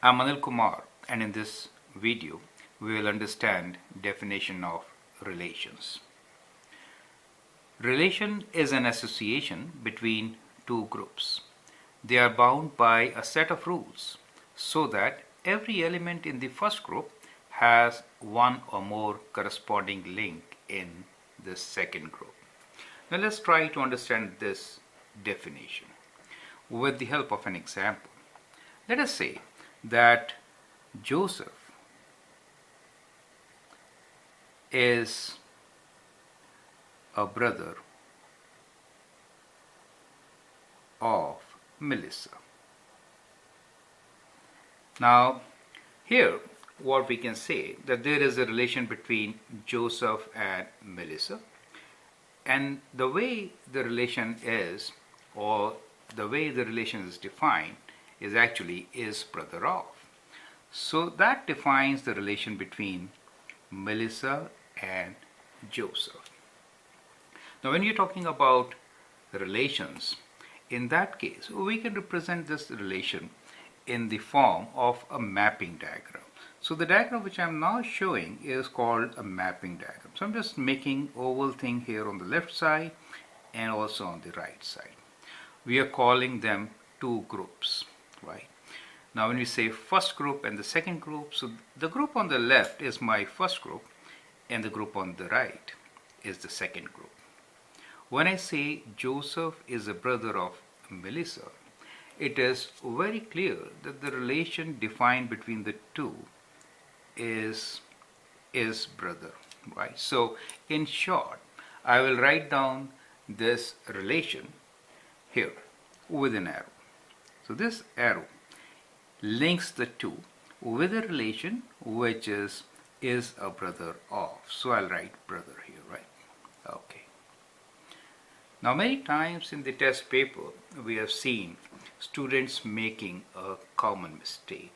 I'm Anil Kumar, and in this video we will understand definition of relations. Relation is an association between two groups. They are bound by a set of rules so that every element in the first group has one or more corresponding link in the second group. Now let's try to understand this definition with the help of an example. Let us say that Joseph is a brother of Melissa. Now here what we can say that there is a relation between Joseph and Melissa, and the way the relation is, or the way the relation is defined, is actually is brother of. So that defines the relation between Melissa and Joseph. Now when you're talking about relations, in that case we can represent this relation in the form of a mapping diagram. So the diagram which I'm now showing is called a mapping diagram. So I'm just making oval thing here on the left side and also on the right side. We are calling them two groups, right? Now when we say first group and the second group, so the group on the left is my first group and the group on the right is the second group. When I say Joseph is a brother of Melissa, it is very clear that the relation defined between the two is brother, right? So in short, I will write down this relation here with an arrow. So this arrow links the two with a relation which is a brother of. So I'll write brother here, right? Okay. Now many times in the test paper we have seen students making a common mistake.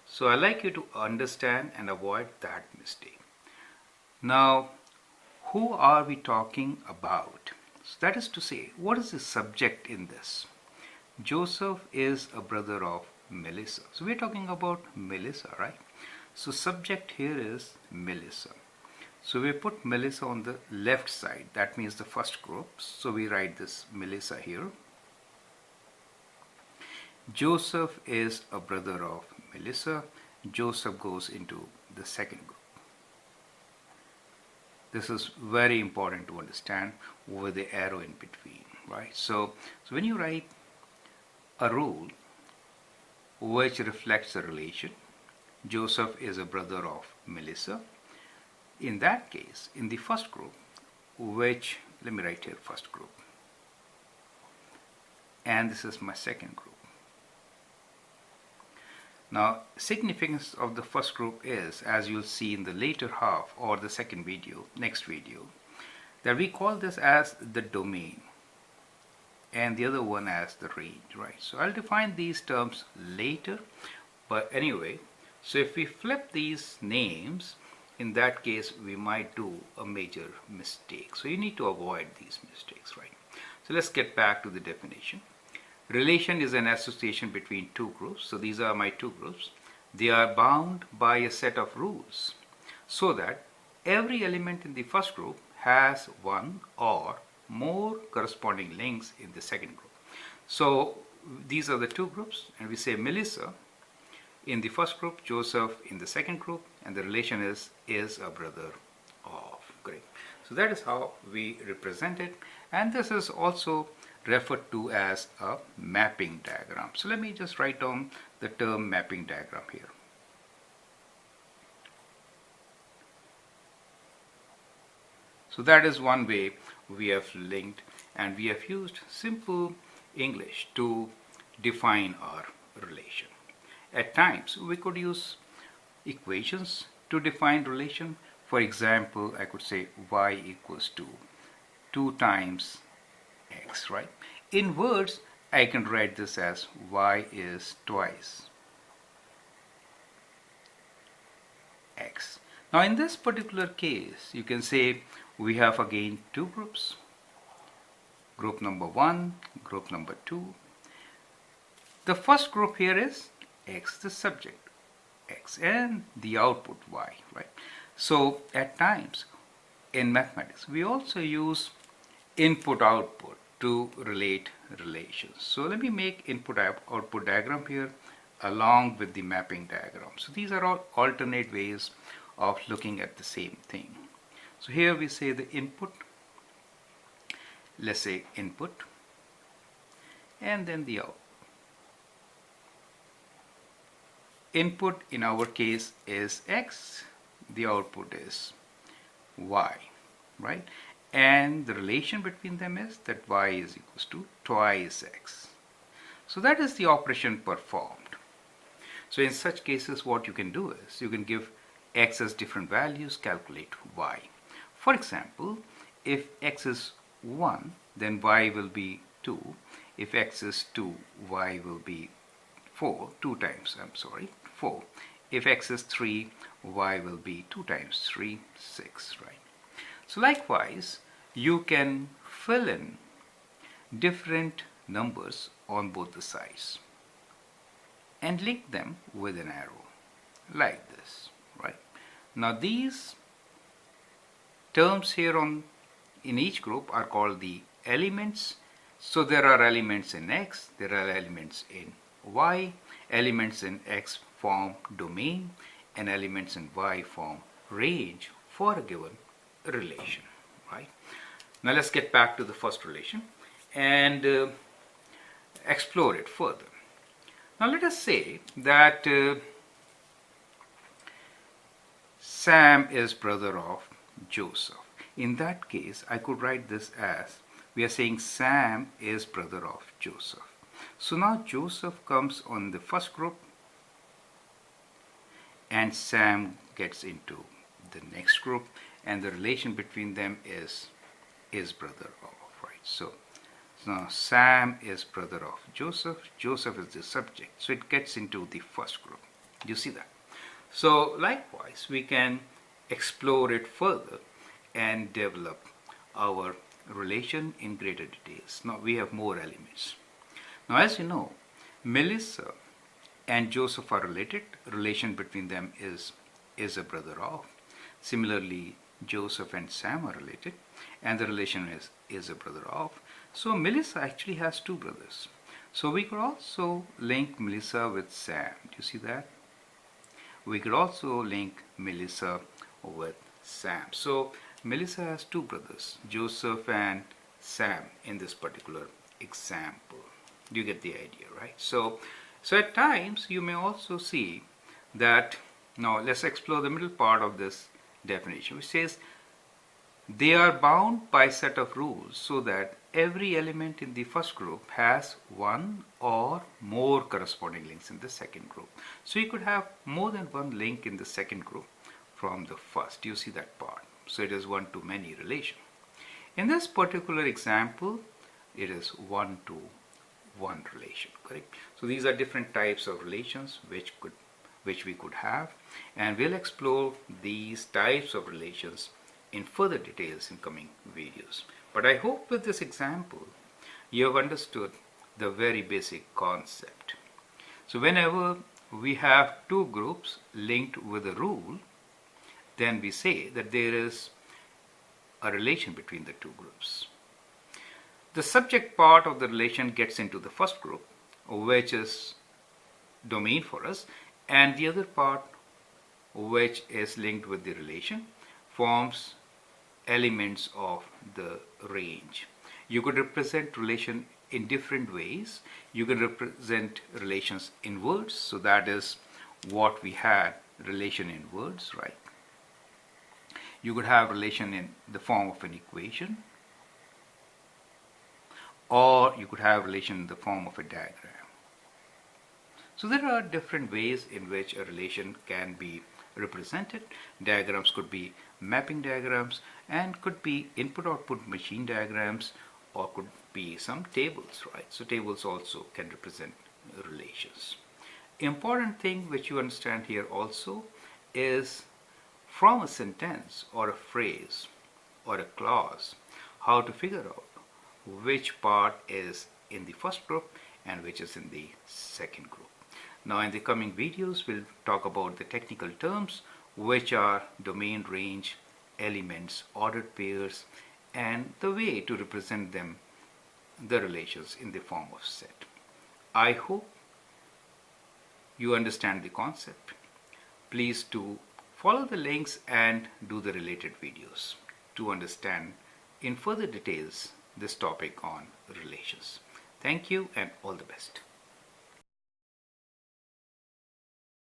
So I'd like you to understand and avoid that mistake. Now, who are we talking about? So that is to say, what is the subject in this? Joseph is a brother of Melissa. So we're talking about Melissa, right? So subject here is Melissa. So we put Melissa on the left side. That means the first group. So we write this Melissa here. Joseph is a brother of Melissa. Joseph goes into the second group. This is very important to understand with the arrow in between, right? So when you write a rule which reflects the relation, Joseph is a brother of Melissa. In that case, in the first group, which, let me write here first group, and this is my second group. Now, significance of the first group is, as you'll see in the later half or the second video, next video, that we call this as the domain and the other one as the range, right? So I'll define these terms later, but anyway, so if we flip these names, in that case we might do a major mistake. So you need to avoid these mistakes, right? So let's get back to the definition. Relation is an association between two groups. So these are my two groups. They are bound by a set of rules so that every element in the first group has one or more corresponding links in the second group. So these are the two groups, and we say Melissa in the first group, Joseph in the second group, and the relation is a brother of. Great. So that is how we represent it, and this is also referred to as a mapping diagram. So let me just write down the term mapping diagram here. So that is one way we have linked, and we have used simple English to define our relation. At times we could use equations to define relation. For example, I could say y equals to 2 times x, right? In words, I can write this as y is twice x. Now in this particular case, you can say we have again two groups. Group number 1, group number 2. The first group here is X, the subject X, and the output Y, right? So at times in mathematics, we also use input output to relate relations. So let me make input output diagram here along with the mapping diagram. So these are all alternate ways of looking at the same thing. So here we say the input, let's say input, and then the output. Input in our case is X, the output is Y, right? And the relation between them is that Y is equals to twice X. So that is the operation performed. So in such cases, what you can do is you can give X as different values, calculate Y. For example, if X is 1, then Y will be 2. If X is 2, Y will be 4, 2 times, 4. If X is 3, Y will be 2 times 3, 6, right? So likewise, you can fill in different numbers on both the sides and link them with an arrow like this, right? Now these terms here in each group are called the elements. So there are elements in X, there are elements in Y, elements in X form domain, and elements in Y form range for a given relation, right? Now let's get back to the first relation and explore it further. Now let us say that Sam is brother of Joseph. In that case, I could write this as, we are saying Sam is brother of Joseph. So now Joseph comes on the first group and Sam gets into the next group, and the relation between them is brother of, right? So now Sam is brother of Joseph. Joseph is the subject, so it gets into the first group. Do you see that? So likewise, we can explore it further and develop our relation in greater details. Now we have more elements. Now as you know, Melissa and Joseph are related. Relation between them is a brother of. Similarly, Joseph and Sam are related, and the relation is a brother of. So Melissa actually has two brothers. So we could also link Melissa with Sam. Do you see that? We could also link Melissa with Sam. So Melissa has two brothers, Joseph and Sam, in this particular example. Do you get the idea, right? So at times you may also see that, now let's explore the middle part of this definition, which says they are bound by a set of rules so that every element in the first group has one or more corresponding links in the second group. So you could have more than one link in the second group from the first. You see that part? So it is one-to-many relation. In this particular example, it is one-to-one relation, correct? So these are different types of relations which we could have, and we'll explore these types of relations in further details in coming videos. But I hope with this example you have understood the very basic concept. So whenever we have two groups linked with a rule, then we say that there is a relation between the two groups. The subject part of the relation gets into the first group, which is domain for us, and the other part, which is linked with the relation, forms elements of the range. You could represent relation in different ways. You can represent relations in words, so that is what we had, relation in words, right? You could have relation in the form of an equation, or you could have relation in the form of a diagram. So there are different ways in which a relation can be represented. Diagrams could be mapping diagrams, and could be input-output machine diagrams, or could be some tables, right? So tables also can represent relations. Important thing which you understand here also is, from a sentence or a phrase or a clause, how to figure out which part is in the first group and which is in the second group. Now in the coming videos, we'll talk about the technical terms, which are domain range, elements, ordered pairs, and the way to represent them, the relations in the form of set. I hope you understand the concept. Please do follow the links and do the related videos to understand in further details this topic on relations. Thank you and all the best.